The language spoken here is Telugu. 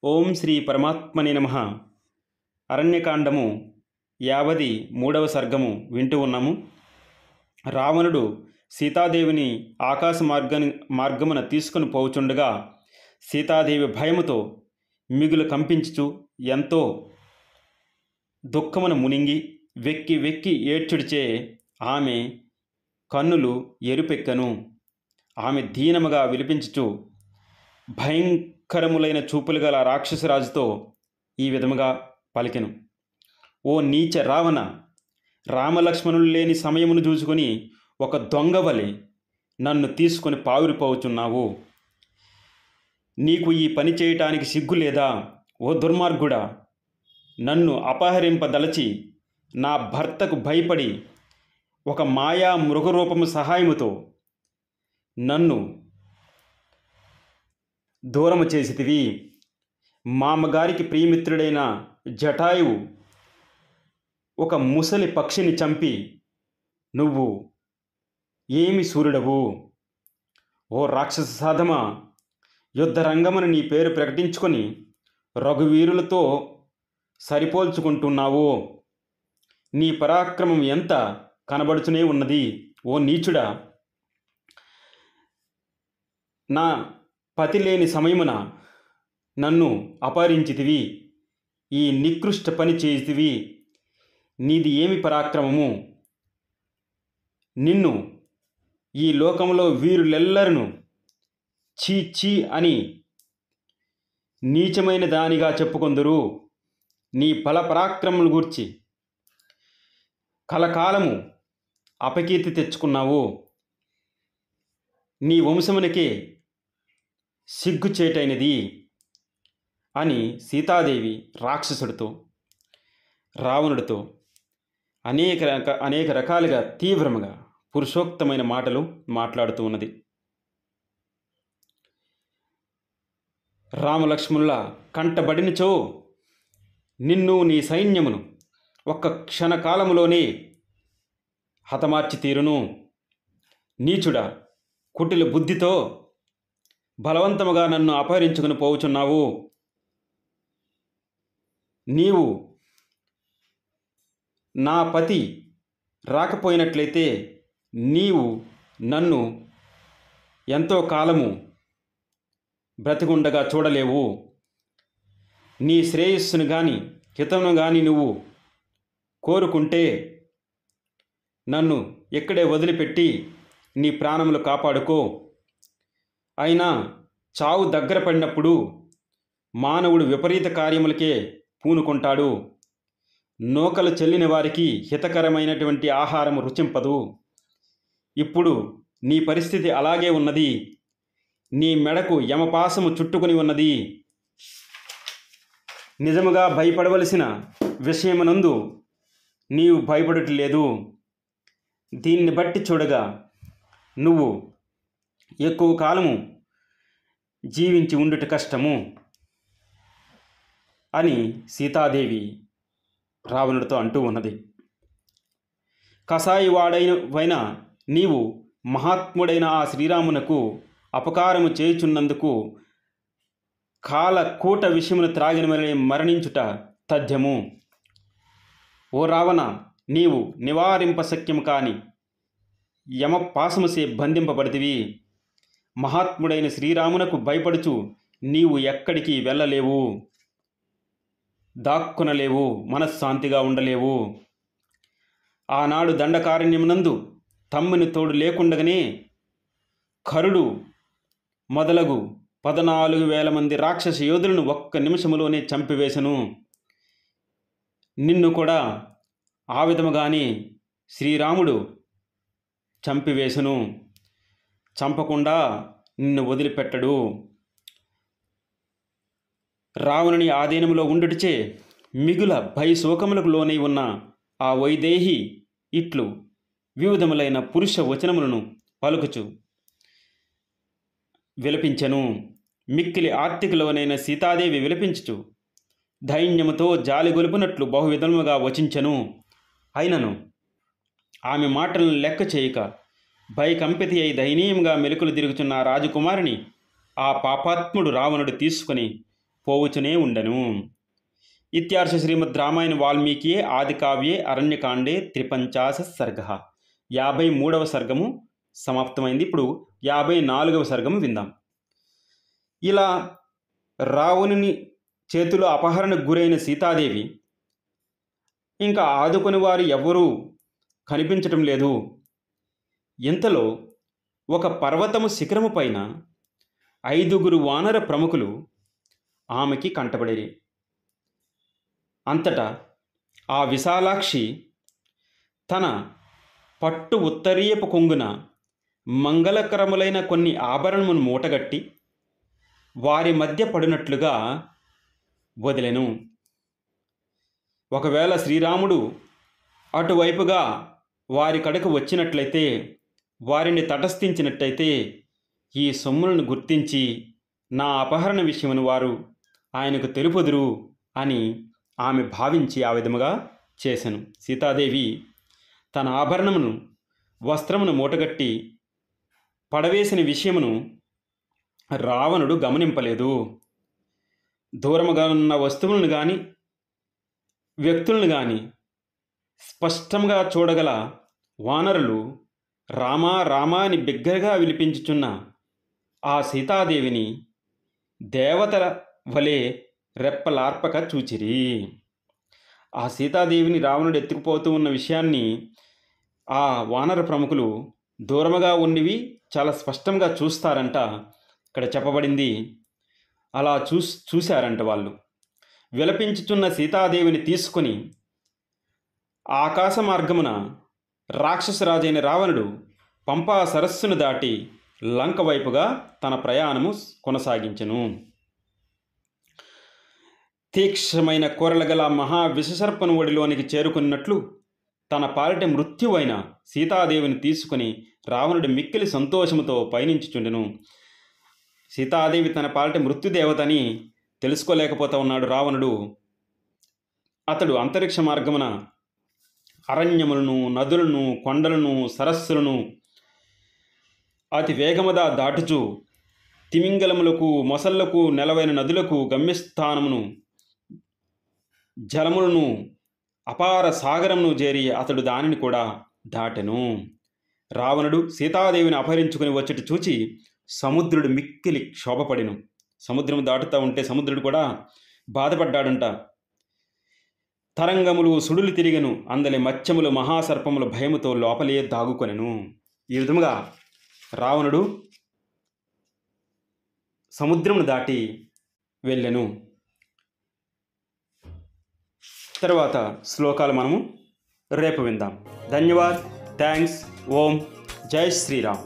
ఓం శ్రీ పరమాత్మనే నమః. అరణ్యకాండము 53వ సర్గము వింటూ ఉన్నాము. రావణుడు సీతాదేవిని ఆకాశ మార్గమున తీసుకుని పోవుచుండగా సీతాదేవి భయముతో మిగులు కంపించుచు ఎంతో దుఃఖమున మునింగి వెక్కి వెక్కి ఏడ్చుడిచే ఆమె కన్నులు ఎరుపెక్కను. ఆమె దీనముగా విలిపించుచు భయంకరములైన చూపులు గల రాక్షసరాజుతో ఈ విధముగా పలికెను. ఓ నీచ రావణ, రామలక్ష్మణులు లేని సమయమును చూసుకొని ఒక దొంగవలె నన్ను తీసుకొని పావురిపోవచున్నావు. నీకు ఈ పని చేయటానికి సిగ్గు లేదా? ఓ దుర్మార్గుడా, నన్ను అపహరింపదలచి నా భర్తకు భయపడి ఒక మాయా మృగరూపము సహాయముతో నన్ను దూరము చేసితివి. మామగారికి ప్రియమిత్రుడైన జటాయువు ఒక ముసలి పక్షిని చంపి నువ్వు ఏమి సూర్యుడవు? ఓ రాక్షస సాధమా, యుద్ధరంగమును నీ పేరు ప్రకటించుకొని రఘువీరులతో సరిపోల్చుకుంటున్నావు. నీ పరాక్రమం ఎంత కనబడుచునే ఉన్నది. ఓ నీచుడా, నా పతి లేని సమయమున నన్ను అపహరించితివి. ఈ నికృష్ట పని చేసితివి. నీది ఏమి పరాక్రమము? నిన్ను ఈ లోకంలో వీరులెల్లరను చీ చీ అని నీచమైన దానిగా చెప్పుకొందురు. నీ బల పరాక్రమములు గూర్చి కలకాలము అపకీర్తి తెచ్చుకున్నావు. నీ వంశమునికే సిగ్గుచేటైనది అని సీతాదేవి రాక్షసుడితో రావణుడితో అనేక రకాలుగా తీవ్రముగా పురుషోక్తమైన మాటలు మాట్లాడుతూ ఉన్నది. రామలక్ష్మణుల కంటబడినచో నిన్ను నీ సైన్యమును ఒక్క క్షణకాలములోనే హతమార్చి తీరును. నీచుడా, కుటిల బుద్ధితో బలవంతముగా నన్ను అపహరించుకుని పోవుచున్నావు. నీవు నా పతి రాకపోయినట్లయితే నీవు నన్ను ఎంతో కాలము బ్రతికుండగా చూడలేవు. నీ శ్రేయస్సును కానీ హితమును కానీ నువ్వు కోరుకుంటే నన్ను ఇక్కడే వదిలిపెట్టి నీ ప్రాణములు కాపాడుకో. అయినా చావు దగ్గర పడినప్పుడు మానవుడు విపరీత కార్యములకే పూనుకుంటాడు. నూకలు చెల్లిన వారికి హితకరమైనటువంటి ఆహారము రుచింపదు. ఇప్పుడు నీ పరిస్థితి అలాగే ఉన్నది. నీ మెడకు యమపాసము చుట్టుకుని ఉన్నది. నిజముగా భయపడవలసిన విషయమునందు నీవు భయపడట్లేదు. దీన్ని బట్టి చూడగా నువ్వు ఎక్కువ కాలము జీవించి ఉండుట కష్టము అని సీతాదేవి రావణుడితో అంటూ ఉన్నది. కసాయివాడైన నీవు మహాత్ముడైన ఆ శ్రీరామునకు అపకారము చేయుచున్నందుకు కాలకూట విషయమును త్రాగిన మరణించుట తథ్యము. ఓ రావణ, నీవు నివారింపశక్యము కాని యమపాసముసే బంధింపబడితివి. మహాత్ముడైన శ్రీరామునకు భయపడుచు నీవు ఎక్కడికి వెళ్ళలేవు, దాక్కునలేవు, మనశ్శాంతిగా ఉండలేవు. ఆనాడు దండకారణ్యమునందు తమ్ముని తోడు లేకుండగానే కరుడు మొదలగు 14,000 మంది రాక్షస యోధులను ఒక్క నిమిషములోనే చంపివేశను. నిన్ను కూడా ఆ విధముగానే శ్రీరాముడు చంపివేశను. చంపకుండా నిన్ను వదిలిపెట్టడు. రావణుని ఆధీనములో ఉండుటచే మిగుల భయశోకములకు లోనై ఉన్న ఆ వైదేహి ఇట్లు వివిధములైన పురుష వచనములను పలుకుచు విలపించెను. మిక్కిలి ఆర్తికులవనైన సీతాదేవి విలపించుచు ధైన్యముతో జాలిగొలుపునట్లు బహువిధముగా వచించెను. అయినను ఆమె మాటలను లెక్క చేయక భయకంపితి అయి దయనీయంగా మెలుకులు తిరుగుచున్న రాజకుమారిని ఆ పాపాత్ముడు రావణుడు తీసుకుని పోవుచునే ఉండెను. ఇత్యార్ష శ్రీమద్ రామాయణ వాల్మీకి ఆది కావ్యే అరణ్యకాండే 53 సర్గ. 53వ సర్గము సమాప్తమైంది. ఇప్పుడు 54వ సర్గము విందాం. ఇలా రావణుని చేతిలో అపహరణకు గురైన సీతాదేవి ఇంకా ఆదుకుని వారు ఎవ్వరూ కనిపించటం లేదు. ఇంతలో ఒక పర్వతము శిఖరము పైన 5 వానర ప్రముఖులు ఆమెకి కంటబడిరి. అంతటా ఆ విశాలాక్షి తన పట్టు ఉత్తరీయపు కొంగున మంగళకరములైన కొన్ని ఆభరణమును మూటగట్టి వారి మధ్య పడినట్లుగా వదిలెను. ఒకవేళ శ్రీరాముడు అటువైపుగా వారి కడకు వచ్చినట్లయితే, వారిని తటస్థించినట్టయితే ఈ సొమ్ములను గుర్తించి నా అపహరణ విషయమును వారు ఆయనకు తెలుపుదురు అని ఆమె భావించి ఆ విధముగా చేసెను. సీతాదేవి తన ఆభరణమును వస్త్రమును మూటగట్టి పడవేసిన విషయమును రావణుడు గమనింపలేదు. దూరముగా ఉన్న వస్తువులను కానీ వ్యక్తులను కానీ స్పష్టంగా చూడగల వానరులు రామా రామా అని బిగ్గరగా విలిపించుచున్న ఆ సీతాదేవిని దేవతల వలె రెప్పలార్పక చూచిరి. ఆ సీతాదేవిని రావణుడు ఎత్తుకుపోతూ ఉన్న విషయాన్ని ఆ వానర ప్రముఖులు దూరముగా ఉన్నవి చాలా స్పష్టంగా చూస్తారంట. ఇక్కడ చెప్పబడింది అలా చూశారంట. వాళ్ళు విలపించుచున్న సీతాదేవిని తీసుకుని ఆకాశ మార్గమున రాక్షసరాజైన రావణుడు పంపా సరస్సును దాటి లంక వైపుగా తన ప్రయాణము కొనసాగించెను. తీక్షమైన కూరల గల మహా విషసర్పను ఒడిలోనికి చేరుకున్నట్లు తన పాలిట మృత్యువైన సీతాదేవిని తీసుకుని రావణుడు మిక్కిలి సంతోషముతో పయనించుచుండెను. సీతాదేవి తన పాలిట మృత్యుదేవతని తెలుసుకోలేకపోతా ఉన్నాడు రావణుడు. అతడు అంతరిక్ష మార్గమున అరణ్యములను, నదులను, కొండలను, సరస్సులను అతి వేగముగా దాటుచు తిమింగలములకు, మొసళ్లకు నెలవైన నదులకు గమ్యస్థానమును, జలములను, అపార సాగరమును చేరి అతడు దానిని కూడా దాటెను. రావణుడు సీతాదేవిని అపహరించుకుని వచ్చేటి చూచి సముద్రుడు మిక్కిలి క్షోభపడెను. సముద్రం దాటుతూ ఉంటే సముద్రుడు కూడా బాధపడ్డాడంట. తరంగములు సుడులు తిరిగెను, అందలి మత్స్యములు మహాసర్పములు భయముతో లోపలే దాగుకొనెను. ఈ విధముగా రావణుడు సముద్రమును దాటి వెళ్ళెను. తర్వాత శ్లోకాలు మనము రేపు విందాం. ధన్యవాద్. థ్యాంక్స్. ఓం. జై శ్రీరామ్.